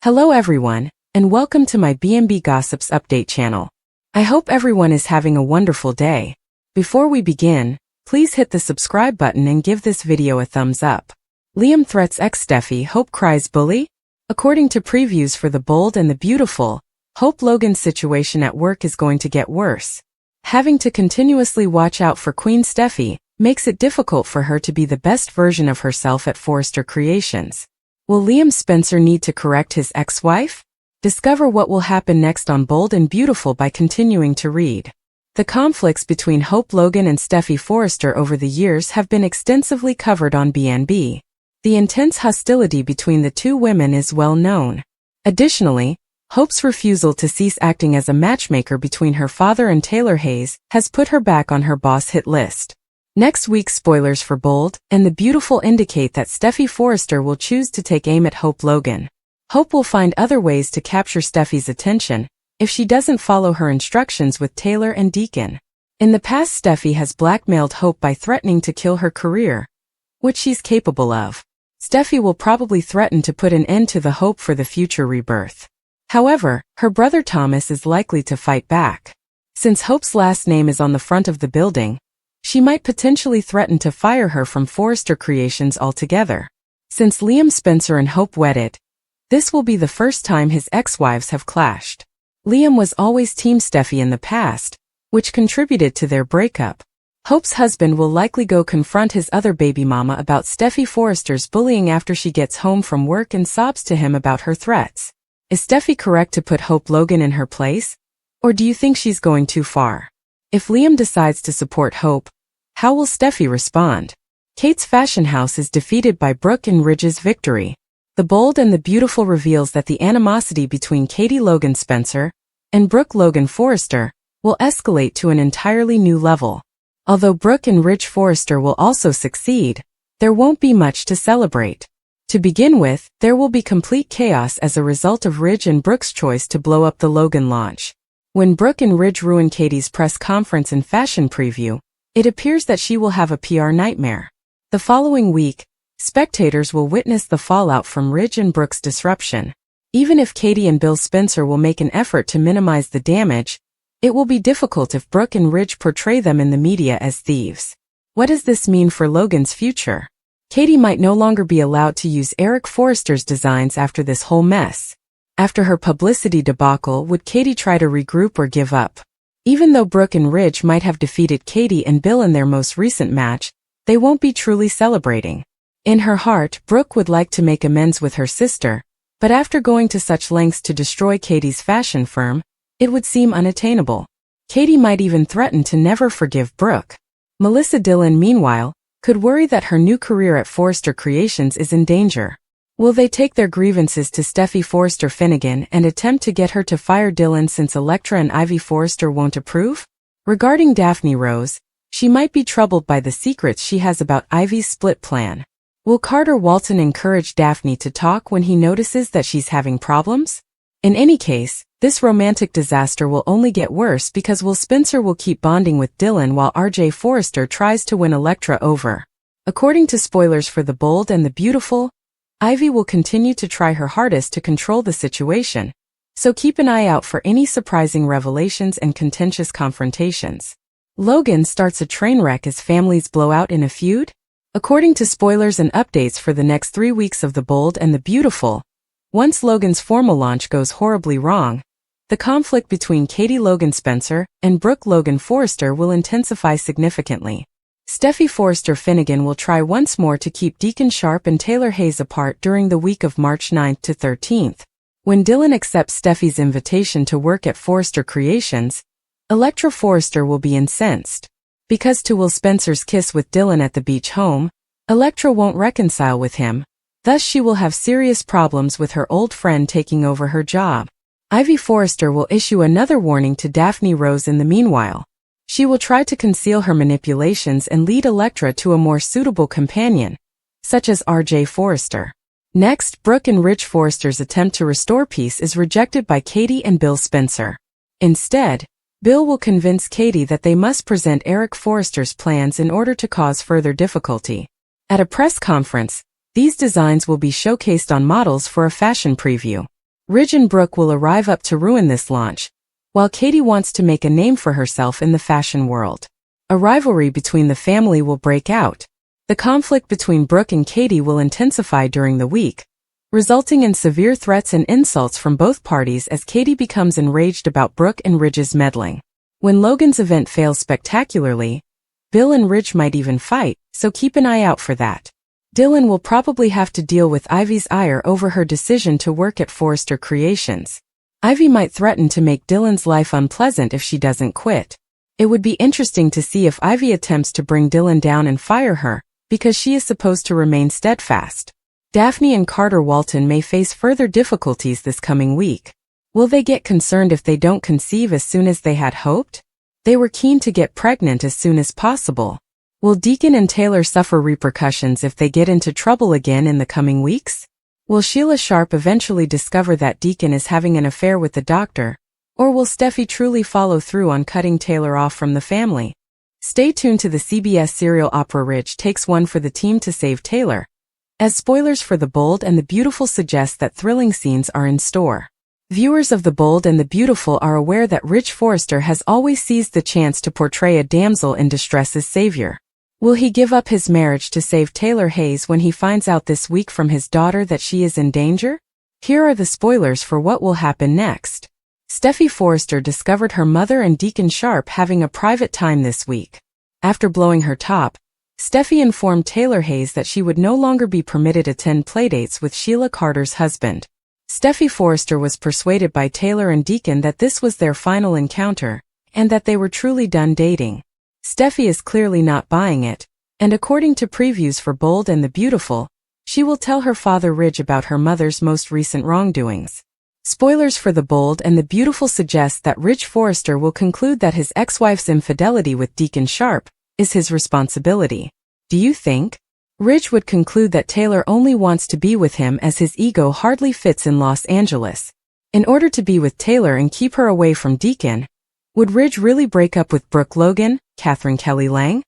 Hello everyone, and welcome to my B&B Gossips update channel. I hope everyone is having a wonderful day. Before we begin, please hit the subscribe button and give this video a thumbs up. Liam threats ex-Steffy Hope cries bully? According to previews for The Bold and the Beautiful, Hope Logan's situation at work is going to get worse. Having to continuously watch out for Queen Steffy makes it difficult for her to be the best version of herself at Forrester Creations. Will Liam Spencer need to correct his ex-wife? Discover what will happen next on Bold and Beautiful by continuing to read. The conflicts between Hope Logan and Steffy Forrester over the years have been extensively covered on B&B. The intense hostility between the two women is well known. Additionally, Hope's refusal to cease acting as a matchmaker between her father and Taylor Hayes has put her back on her boss hit list. Next week's spoilers for Bold and the Beautiful indicate that Steffy Forrester will choose to take aim at Hope Logan. Hope will find other ways to capture Steffy's attention if she doesn't follow her instructions with Taylor and Deacon. In the past, Steffy has blackmailed Hope by threatening to kill her career, which she's capable of. Steffy will probably threaten to put an end to the hope for the future rebirth. However, her brother Thomas is likely to fight back. Since Hope's last name is on the front of the building, she might potentially threaten to fire her from Forrester Creations altogether. Since Liam Spencer and Hope wedded, this will be the first time his ex-wives have clashed. Liam was always Team Steffy in the past, which contributed to their breakup. Hope's husband will likely go confront his other baby mama about Steffy Forrester's bullying after she gets home from work and sobs to him about her threats. Is Steffy correct to put Hope Logan in her place? Or do you think she's going too far? If Liam decides to support Hope, how will Steffy respond? Kate's fashion house is defeated by Brooke and Ridge's victory. The Bold and the Beautiful reveals that the animosity between Katie Logan Spencer and Brooke Logan Forrester will escalate to an entirely new level. Although Brooke and Ridge Forrester will also succeed, there won't be much to celebrate. To begin with, there will be complete chaos as a result of Ridge and Brooke's choice to blow up the Logan launch. When Brooke and Ridge ruin Katie's press conference and fashion preview, it appears that she will have a PR nightmare. The following week, spectators will witness the fallout from Ridge and Brooke's disruption. Even if Katie and Bill Spencer will make an effort to minimize the damage, it will be difficult if Brooke and Ridge portray them in the media as thieves. What does this mean for Logan's future? Katie might no longer be allowed to use Eric Forrester's designs after this whole mess. After her publicity debacle, would Katie try to regroup or give up? Even though Brooke and Ridge might have defeated Katie and Bill in their most recent match, they won't be truly celebrating. In her heart, Brooke would like to make amends with her sister, but after going to such lengths to destroy Katie's fashion firm, it would seem unattainable. Katie might even threaten to never forgive Brooke. Melissa Dillon, meanwhile, could worry that her new career at Forrester Creations is in danger. Will they take their grievances to Steffy Forrester Finnegan and attempt to get her to fire Dillon since Elektra and Ivy Forrester won't approve? Regarding Daphne Rose, she might be troubled by the secrets she has about Ivy's split plan. Will Carter Walton encourage Daphne to talk when he notices that she's having problems? In any case, this romantic disaster will only get worse because Will Spencer will keep bonding with Dillon while RJ Forrester tries to win Elektra over. According to spoilers for The Bold and the Beautiful, Ivy will continue to try her hardest to control the situation, so keep an eye out for any surprising revelations and contentious confrontations. Logan starts a train wreck as families blow out in a feud? According to spoilers and updates for the next 3 weeks of The Bold and the Beautiful, once Logan's formal launch goes horribly wrong, the conflict between Katie Logan Spencer and Brooke Logan Forrester will intensify significantly. Steffy Forrester Finnegan will try once more to keep Deacon Sharp and Taylor Hayes apart during the week of March 9th to 13th. When Dillon accepts Steffy's invitation to work at Forrester Creations, Elektra Forrester will be incensed. Because to Will Spencer's kiss with Dillon at the beach home, Elektra won't reconcile with him, thus she will have serious problems with her old friend taking over her job. Ivy Forrester will issue another warning to Daphne Rose in the meanwhile. She will try to conceal her manipulations and lead Elektra to a more suitable companion, such as RJ Forrester. Next, Brooke and Ridge Forrester's attempt to restore peace is rejected by Katie and Bill Spencer. Instead, Bill will convince Katie that they must present Eric Forrester's plans in order to cause further difficulty. At a press conference, these designs will be showcased on models for a fashion preview. Ridge and Brooke will arrive up to ruin this launch, while Katie wants to make a name for herself in the fashion world. A rivalry between the family will break out. The conflict between Brooke and Katie will intensify during the week, resulting in severe threats and insults from both parties as Katie becomes enraged about Brooke and Ridge's meddling. When Logan's event fails spectacularly, Bill and Ridge might even fight, so keep an eye out for that. Dylan will probably have to deal with Ivy's ire over her decision to work at Forrester Creations. Ivy might threaten to make Dylan's life unpleasant if she doesn't quit. It would be interesting to see if Ivy attempts to bring Dylan down and fire her, because she is supposed to remain steadfast. Daphne and Carter Walton may face further difficulties this coming week. Will they get concerned if they don't conceive as soon as they had hoped? They were keen to get pregnant as soon as possible. Will Deacon and Taylor suffer repercussions if they get into trouble again in the coming weeks? Will Sheila Sharp eventually discover that Deacon is having an affair with the doctor? Or will Steffy truly follow through on cutting Taylor off from the family? Stay tuned to the CBS serial opera Ridge Takes One for the team to save Taylor, as spoilers for The Bold and the Beautiful suggest that thrilling scenes are in store. Viewers of The Bold and the Beautiful are aware that Ridge Forrester has always seized the chance to portray a damsel in distress as savior. Will he give up his marriage to save Taylor Hayes when he finds out this week from his daughter that she is in danger? Here are the spoilers for what will happen next. Steffy Forrester discovered her mother and Deacon Sharp having a private time this week. After blowing her top, Steffy informed Taylor Hayes that she would no longer be permitted to attend playdates with Sheila Carter's husband. Steffy Forrester was persuaded by Taylor and Deacon that this was their final encounter, and that they were truly done dating. Steffy is clearly not buying it, and according to previews for Bold and the Beautiful, she will tell her father Ridge about her mother's most recent wrongdoings. Spoilers for The Bold and the Beautiful suggest that Ridge Forrester will conclude that his ex-wife's infidelity with Deacon Sharp is his responsibility. Do you think? Ridge would conclude that Taylor only wants to be with him as his ego hardly fits in Los Angeles. In order to be with Taylor and keep her away from Deacon, would Ridge really break up with Brooke Logan, Catherine Kelly Lang?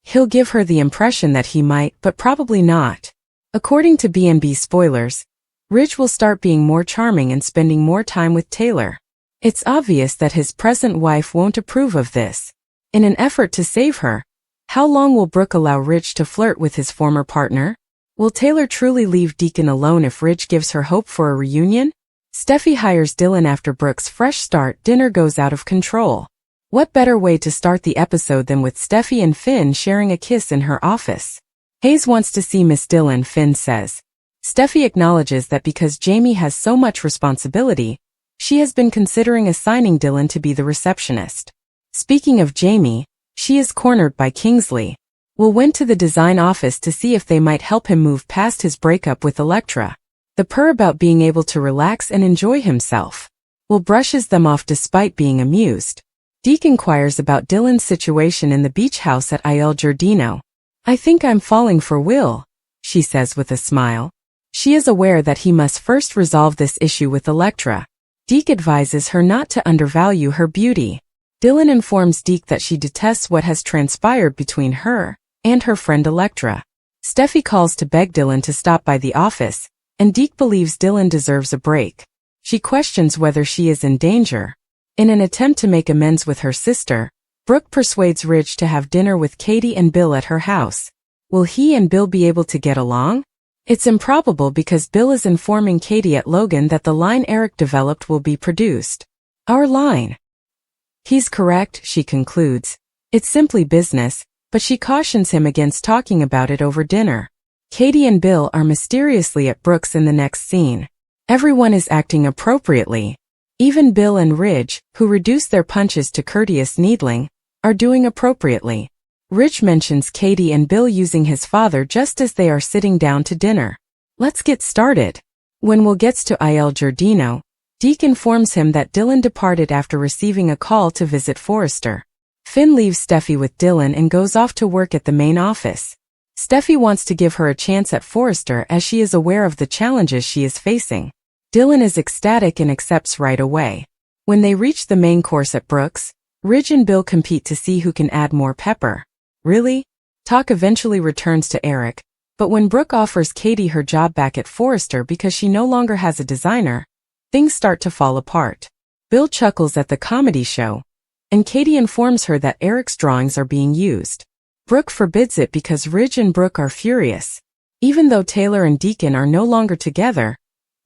He'll give her the impression that he might, but probably not. According to B&B spoilers, Ridge will start being more charming and spending more time with Taylor. It's obvious that his present wife won't approve of this. In an effort to save her, how long will Brooke allow Ridge to flirt with his former partner? Will Taylor truly leave Deacon alone if Ridge gives her hope for a reunion? Steffy hires Dylan after Brooke's fresh start dinner goes out of control. What better way to start the episode than with Steffy and Finn sharing a kiss in her office? Hayes wants to see Miss Dylan, Finn says. Steffy acknowledges that because Jamie has so much responsibility, she has been considering assigning Dylan to be the receptionist. Speaking of Jamie, she is cornered by Kingsley. Will went to the design office to see if they might help him move past his breakup with Elektra. The purr about being able to relax and enjoy himself. Will brushes them off despite being amused. Deke inquires about Dylan's situation in the beach house at Il Giardino. I think I'm falling for Will, she says with a smile. She is aware that he must first resolve this issue with Elektra. Deke advises her not to undervalue her beauty. Dylan informs Deke that she detests what has transpired between her and her friend Elektra. Steffy calls to beg Dylan to stop by the office, and Deke believes Dylan deserves a break. She questions whether she is in danger. In an attempt to make amends with her sister, Brooke persuades Ridge to have dinner with Katie and Bill at her house. Will he and Bill be able to get along? It's improbable because Bill is informing Katie at Logan that the line Eric developed will be produced. Our line. He's correct, she concludes. It's simply business, but she cautions him against talking about it over dinner. Katie and Bill are mysteriously at Brooke's in the next scene. Everyone is acting appropriately. Even Bill and Ridge, who reduce their punches to courteous needling, are doing appropriately. Ridge mentions Katie and Bill using his father just as they are sitting down to dinner. Let's get started. When Will gets to Il Giardino, Deke informs him that Dylan departed after receiving a call to visit Forrester. Finn leaves Steffy with Dylan and goes off to work at the main office. Steffy wants to give her a chance at Forrester as she is aware of the challenges she is facing. Dylan is ecstatic and accepts right away. When they reach the main course at Brooke's, Ridge and Bill compete to see who can add more pepper. Really? Talk eventually returns to Eric, but when Brooke offers Katie her job back at Forrester because she no longer has a designer, things start to fall apart. Bill chuckles at the comedy show, and Katie informs her that Eric's drawings are being used. Brooke forbids it because Ridge and Brooke are furious. Even though Taylor and Deacon are no longer together,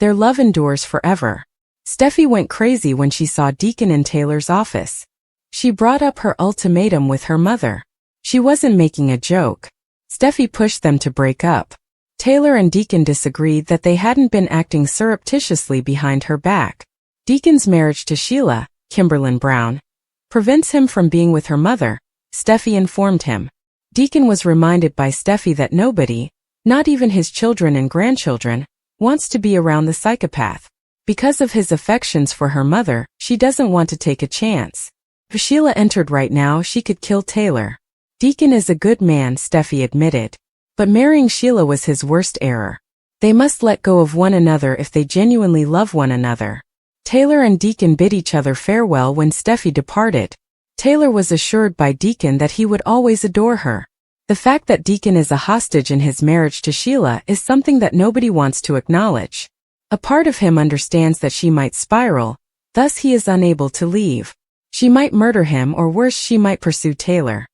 their love endures forever. Steffy went crazy when she saw Deacon in Taylor's office. She brought up her ultimatum with her mother. She wasn't making a joke. Steffy pushed them to break up. Taylor and Deacon disagreed that they hadn't been acting surreptitiously behind her back. Deacon's marriage to Sheila, Kimberlyn Brown, prevents him from being with her mother, Steffy informed him. Deacon was reminded by Steffy that nobody, not even his children and grandchildren, wants to be around the psychopath. Because of his affections for her mother, she doesn't want to take a chance. If Sheila entered right now, she could kill Taylor. Deacon is a good man, Steffy admitted. But marrying Sheila was his worst error. They must let go of one another if they genuinely love one another. Taylor and Deacon bid each other farewell when Steffy departed. Taylor was assured by Deacon that he would always adore her. The fact that Deacon is a hostage in his marriage to Sheila is something that nobody wants to acknowledge. A part of him understands that she might spiral, thus he is unable to leave. She might murder him, or worse, she might pursue Taylor.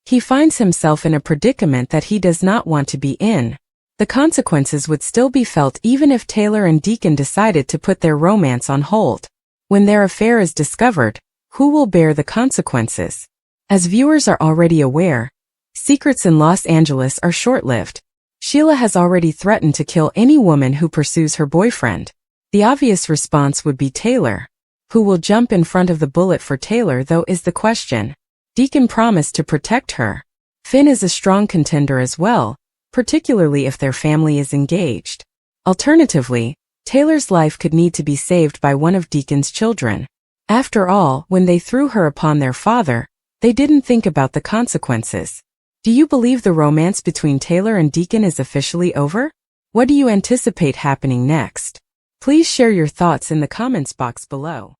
He finds himself in a predicament that he does not want to be in. The consequences would still be felt even if Taylor and Deacon decided to put their romance on hold. When their affair is discovered, who will bear the consequences? As viewers are already aware, secrets in Los Angeles are short-lived. Sheila has already threatened to kill any woman who pursues her boyfriend. The obvious response would be Taylor. Who will jump in front of the bullet for Taylor, though, is the question. Deacon promised to protect her. Finn is a strong contender as well, particularly if their family is engaged. Alternatively, Taylor's life could need to be saved by one of Deacon's children. After all, when they threw her upon their father, they didn't think about the consequences. Do you believe the romance between Taylor and Deacon is officially over? What do you anticipate happening next? Please share your thoughts in the comments box below.